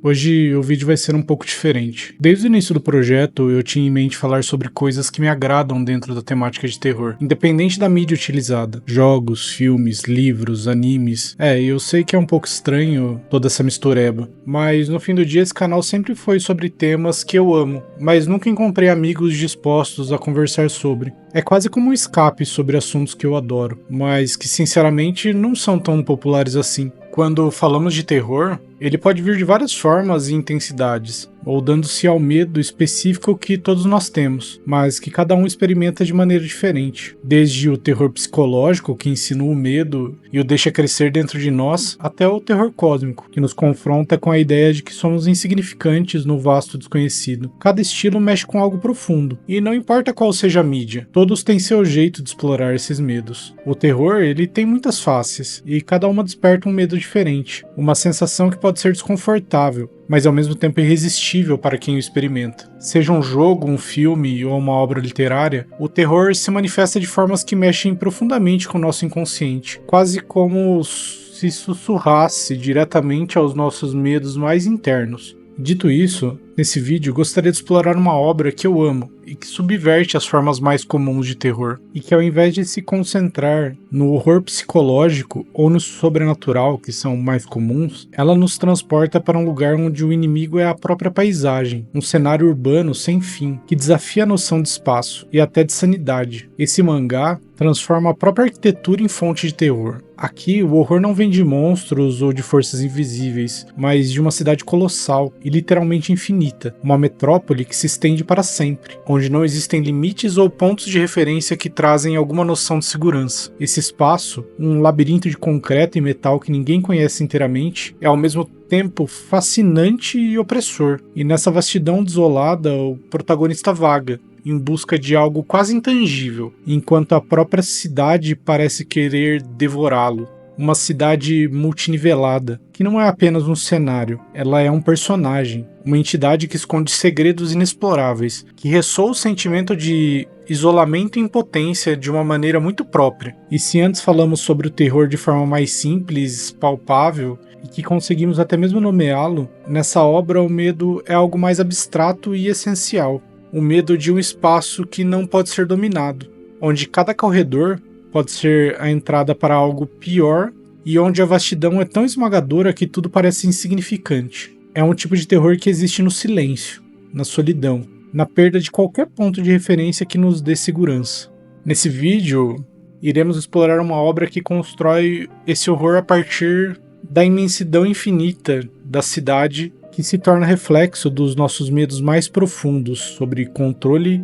Hoje o vídeo vai ser um pouco diferente. Desde o início do projeto eu tinha em mente falar sobre coisas que me agradam dentro da temática de terror, independente da mídia utilizada. Jogos, filmes, livros, animes. Eu sei que é um pouco estranho toda essa mistureba, mas no fim do dia esse canal sempre foi sobre temas que eu amo, mas nunca encontrei amigos dispostos a conversar sobre. É quase como um escape sobre assuntos que eu adoro, mas que sinceramente não são tão populares assim. Quando falamos de terror, ele pode vir de várias formas e intensidades, moldando-se ao medo específico que todos nós temos, mas que cada um experimenta de maneira diferente. Desde o terror psicológico, que ensina o medo e o deixa crescer dentro de nós, até o terror cósmico, que nos confronta com a ideia de que somos insignificantes no vasto desconhecido. Cada estilo mexe com algo profundo, e não importa qual seja a mídia, todos têm seu jeito de explorar esses medos. O terror, ele tem muitas faces, e cada uma desperta um medo diferente, uma sensação que pode ser desconfortável, mas ao mesmo tempo irresistível para quem o experimenta. Seja um jogo, um filme ou uma obra literária, o terror se manifesta de formas que mexem profundamente com o nosso inconsciente, quase como se sussurrasse diretamente aos nossos medos mais internos. Dito isso, nesse vídeo gostaria de explorar uma obra que eu amo e que subverte as formas mais comuns de terror, e que ao invés de se concentrar no horror psicológico ou no sobrenatural, que são mais comuns, ela nos transporta para um lugar onde o inimigo é a própria paisagem, um cenário urbano sem fim, que desafia a noção de espaço e até de sanidade. Esse mangá transforma a própria arquitetura em fonte de terror. Aqui, o horror não vem de monstros ou de forças invisíveis, mas de uma cidade colossal e literalmente infinita, uma metrópole que se estende para sempre, onde não existem limites ou pontos de referência que trazem alguma noção de segurança. Esse espaço, um labirinto de concreto e metal que ninguém conhece inteiramente, é ao mesmo tempo fascinante e opressor, e nessa vastidão desolada o protagonista vaga, em busca de algo quase intangível, enquanto a própria cidade parece querer devorá-lo. Uma cidade multinivelada, que não é apenas um cenário, ela é um personagem, uma entidade que esconde segredos inexploráveis, que ressoa o sentimento de isolamento e impotência de uma maneira muito própria. E se antes falamos sobre o terror de forma mais simples, palpável, e que conseguimos até mesmo nomeá-lo, nessa obra o medo é algo mais abstrato e essencial. O medo de um espaço que não pode ser dominado, onde cada corredor pode ser a entrada para algo pior e onde a vastidão é tão esmagadora que tudo parece insignificante. É um tipo de terror que existe no silêncio, na solidão, na perda de qualquer ponto de referência que nos dê segurança. Nesse vídeo, iremos explorar uma obra que constrói esse horror a partir da imensidão infinita da cidade, que se torna reflexo dos nossos medos mais profundos sobre controle,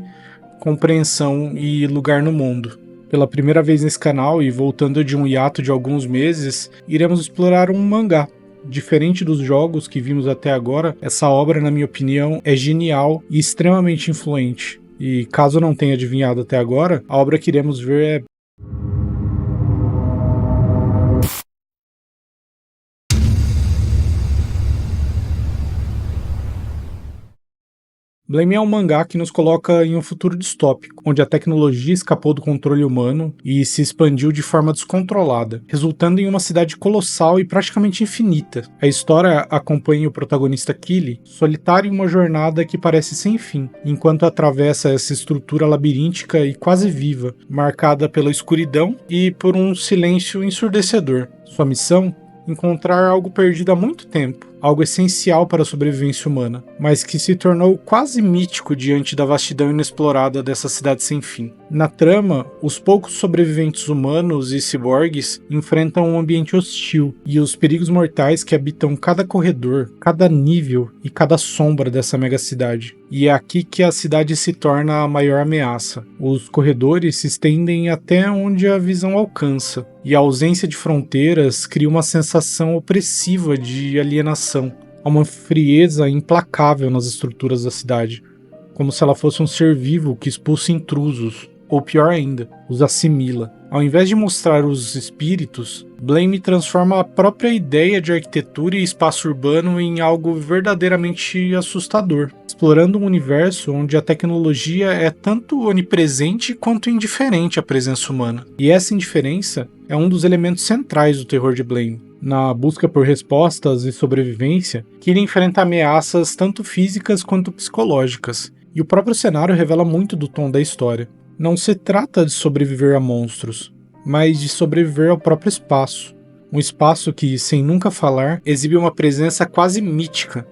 compreensão e lugar no mundo. Pela primeira vez nesse canal, e voltando de um hiato de alguns meses, iremos explorar um mangá. Diferente dos jogos que vimos até agora, essa obra, na minha opinião, é genial e extremamente influente. E caso não tenha adivinhado até agora, a obra que iremos ver é Blame é um mangá que nos coloca em um futuro distópico, onde a tecnologia escapou do controle humano e se expandiu de forma descontrolada, resultando em uma cidade colossal e praticamente infinita. A história acompanha o protagonista Kili, solitário em uma jornada que parece sem fim, enquanto atravessa essa estrutura labiríntica e quase viva, marcada pela escuridão e por um silêncio ensurdecedor. Sua missão? Encontrar algo perdido há muito tempo, algo essencial para a sobrevivência humana, mas que se tornou quase mítico diante da vastidão inexplorada dessa cidade sem fim. Na trama, os poucos sobreviventes humanos e ciborgues enfrentam um ambiente hostil e os perigos mortais que habitam cada corredor, cada nível e cada sombra dessa megacidade. E é aqui que a cidade se torna a maior ameaça. Os corredores se estendem até onde a visão alcança, e a ausência de fronteiras cria uma sensação opressiva de alienação. Há uma frieza implacável nas estruturas da cidade, como se ela fosse um ser vivo que expulsa intrusos, ou pior ainda, os assimila. Ao invés de mostrar os espíritos, Blame transforma a própria ideia de arquitetura e espaço urbano em algo verdadeiramente assustador, explorando um universo onde a tecnologia é tanto onipresente quanto indiferente à presença humana. E essa indiferença é um dos elementos centrais do terror de Blame. Na busca por respostas e sobrevivência, Kili enfrenta ameaças tanto físicas quanto psicológicas, e o próprio cenário revela muito do tom da história. Não se trata de sobreviver a monstros, mas de sobreviver ao próprio espaço. Um espaço que, sem nunca falar, exibe uma presença quase mítica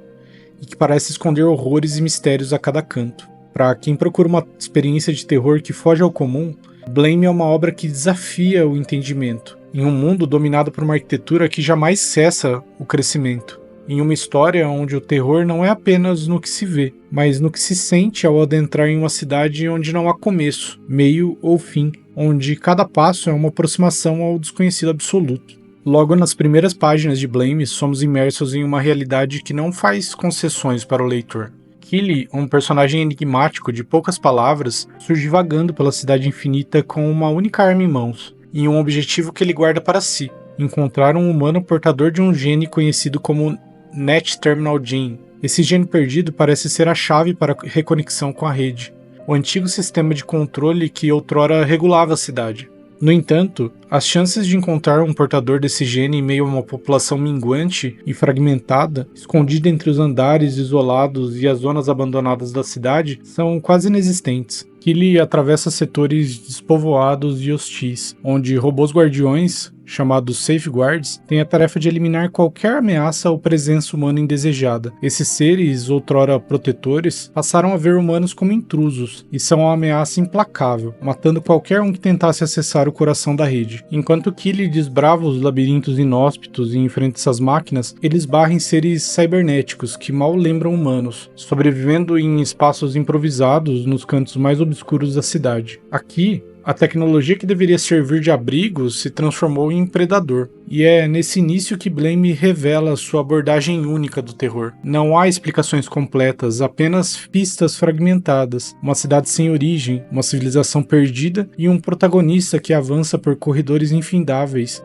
e que parece esconder horrores e mistérios a cada canto. Para quem procura uma experiência de terror que foge ao comum, Blame é uma obra que desafia o entendimento, em um mundo dominado por uma arquitetura que jamais cessa o crescimento. Em uma história onde o terror não é apenas no que se vê, mas no que se sente ao adentrar em uma cidade onde não há começo, meio ou fim, onde cada passo é uma aproximação ao desconhecido absoluto. Logo nas primeiras páginas de Blame, somos imersos em uma realidade que não faz concessões para o leitor. Kili, um personagem enigmático de poucas palavras, surge vagando pela cidade infinita com uma única arma em mãos, e um objetivo que ele guarda para si: encontrar um humano portador de um gene conhecido como Net Terminal Gene. Esse gene perdido parece ser a chave para a reconexão com a rede, o antigo sistema de controle que outrora regulava a cidade. No entanto, as chances de encontrar um portador desse gene em meio a uma população minguante e fragmentada, escondida entre os andares isolados e as zonas abandonadas da cidade, são quase inexistentes. Kili atravessa setores despovoados e hostis, onde robôs guardiões, chamados Safeguards, têm a tarefa de eliminar qualquer ameaça ou presença humana indesejada. Esses seres, outrora protetores, passaram a ver humanos como intrusos e são uma ameaça implacável, matando qualquer um que tentasse acessar o coração da rede. Enquanto Kili desbrava os labirintos inóspitos e enfrenta essas máquinas, ele esbarra em seres cibernéticos que mal lembram humanos, sobrevivendo em espaços improvisados nos cantos mais obscuros da cidade. Aqui, a tecnologia que deveria servir de abrigo se transformou em predador, e é nesse início que Blame revela sua abordagem única do terror. Não há explicações completas, apenas pistas fragmentadas, uma cidade sem origem, uma civilização perdida e um protagonista que avança por corredores infindáveis,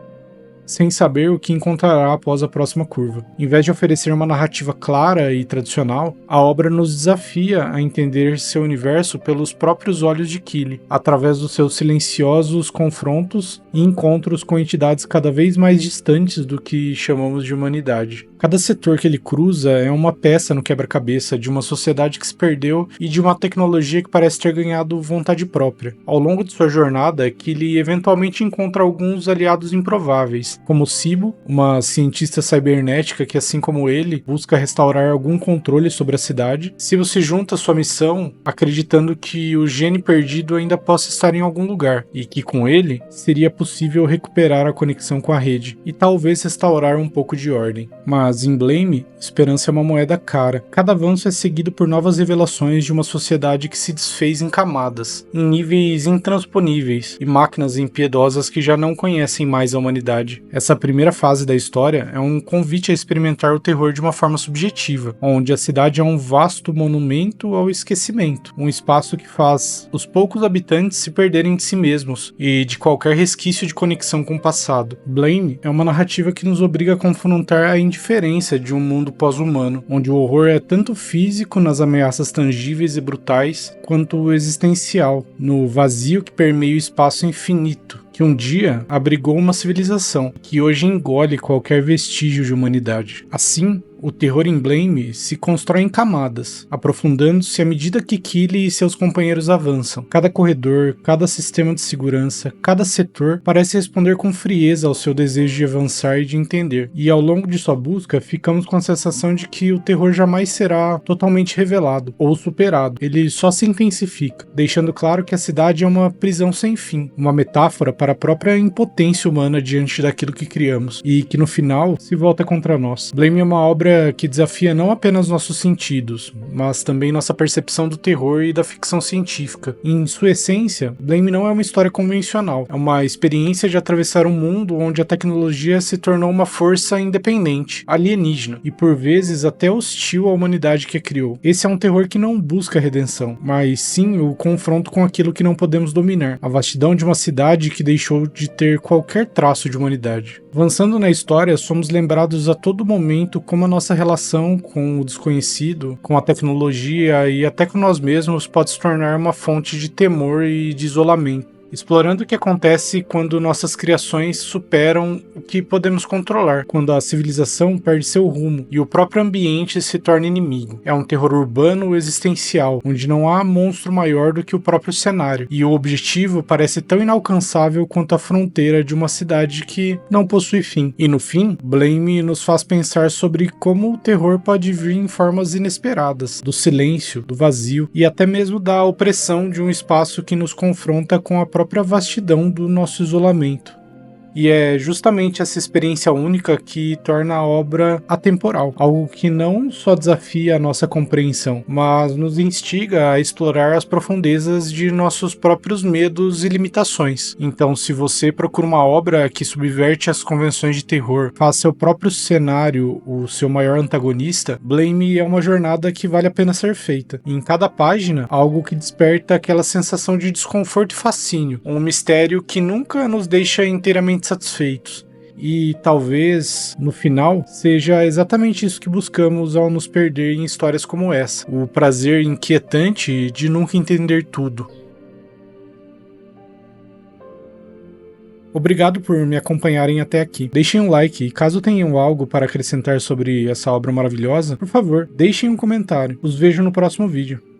sem saber o que encontrará após a próxima curva. Em vez de oferecer uma narrativa clara e tradicional, a obra nos desafia a entender seu universo pelos próprios olhos de Kili, através dos seus silenciosos confrontos e encontros com entidades cada vez mais distantes do que chamamos de humanidade. Cada setor que ele cruza é uma peça no quebra-cabeça de uma sociedade que se perdeu e de uma tecnologia que parece ter ganhado vontade própria. Ao longo de sua jornada, Kili eventualmente encontra alguns aliados improváveis, como Sibo, uma cientista cibernética que, assim como ele, busca restaurar algum controle sobre a cidade. Sibo se junta à sua missão, acreditando que o gene perdido ainda possa estar em algum lugar, e que com ele seria possível recuperar a conexão com a rede, e talvez restaurar um pouco de ordem. Mas em Blame, esperança é uma moeda cara. Cada avanço é seguido por novas revelações de uma sociedade que se desfez em camadas, em níveis intransponíveis, e máquinas impiedosas que já não conhecem mais a humanidade. Essa primeira fase da história é um convite a experimentar o terror de uma forma subjetiva, onde a cidade é um vasto monumento ao esquecimento, um espaço que faz os poucos habitantes se perderem de si mesmos e de qualquer resquício de conexão com o passado. Blame é uma narrativa que nos obriga a confrontar a indiferença de um mundo pós-humano, onde o horror é tanto físico nas ameaças tangíveis e brutais, quanto existencial, no vazio que permeia o espaço infinito, que um dia abrigou uma civilização, que hoje engole qualquer vestígio de humanidade. Assim, o terror em Blame se constrói em camadas, aprofundando-se à medida que Kili e seus companheiros avançam. Cada corredor, cada sistema de segurança, cada setor parece responder com frieza ao seu desejo de avançar e de entender. E ao longo de sua busca, ficamos com a sensação de que o terror jamais será totalmente revelado ou superado. Ele só se intensifica, deixando claro que a cidade é uma prisão sem fim, uma metáfora para a própria impotência humana diante daquilo que criamos, e que no final se volta contra nós. Blame é uma obra que desafia não apenas nossos sentidos, mas também nossa percepção do terror e da ficção científica. Em sua essência, Blame não é uma história convencional, é uma experiência de atravessar um mundo onde a tecnologia se tornou uma força independente, alienígena, e por vezes até hostil à humanidade que a criou. Esse é um terror que não busca redenção, mas sim o confronto com aquilo que não podemos dominar, a vastidão de uma cidade que deixou de ter qualquer traço de humanidade. Avançando na história, somos lembrados a todo momento como a nossa relação com o desconhecido, com a tecnologia e até com nós mesmos pode se tornar uma fonte de temor e de isolamento. explorando o que acontece quando nossas criações superam o que podemos controlar, quando a civilização perde seu rumo e o próprio ambiente se torna inimigo. É um terror urbano existencial, onde não há monstro maior do que o próprio cenário, e o objetivo parece tão inalcançável quanto a fronteira de uma cidade que não possui fim. E no fim, Blame nos faz pensar sobre como o terror pode vir em formas inesperadas, do silêncio, do vazio e até mesmo da opressão de um espaço que nos confronta com a própria vastidão do nosso isolamento. E é justamente essa experiência única que torna a obra atemporal, algo que não só desafia a nossa compreensão, mas nos instiga a explorar as profundezas de nossos próprios medos e limitações. Então, se você procura uma obra que subverte as convenções de terror, faz seu próprio cenário o seu maior antagonista, Blame é uma jornada que vale a pena ser feita. E em cada página, algo que desperta aquela sensação de desconforto e fascínio, um mistério que nunca nos deixa inteiramente satisfeitos. E talvez, no final, seja exatamente isso que buscamos ao nos perder em histórias como essa. O prazer inquietante de nunca entender tudo. Obrigado por me acompanharem até aqui. Deixem um like e caso tenham algo para acrescentar sobre essa obra maravilhosa, por favor, deixem um comentário. Os vejo no próximo vídeo.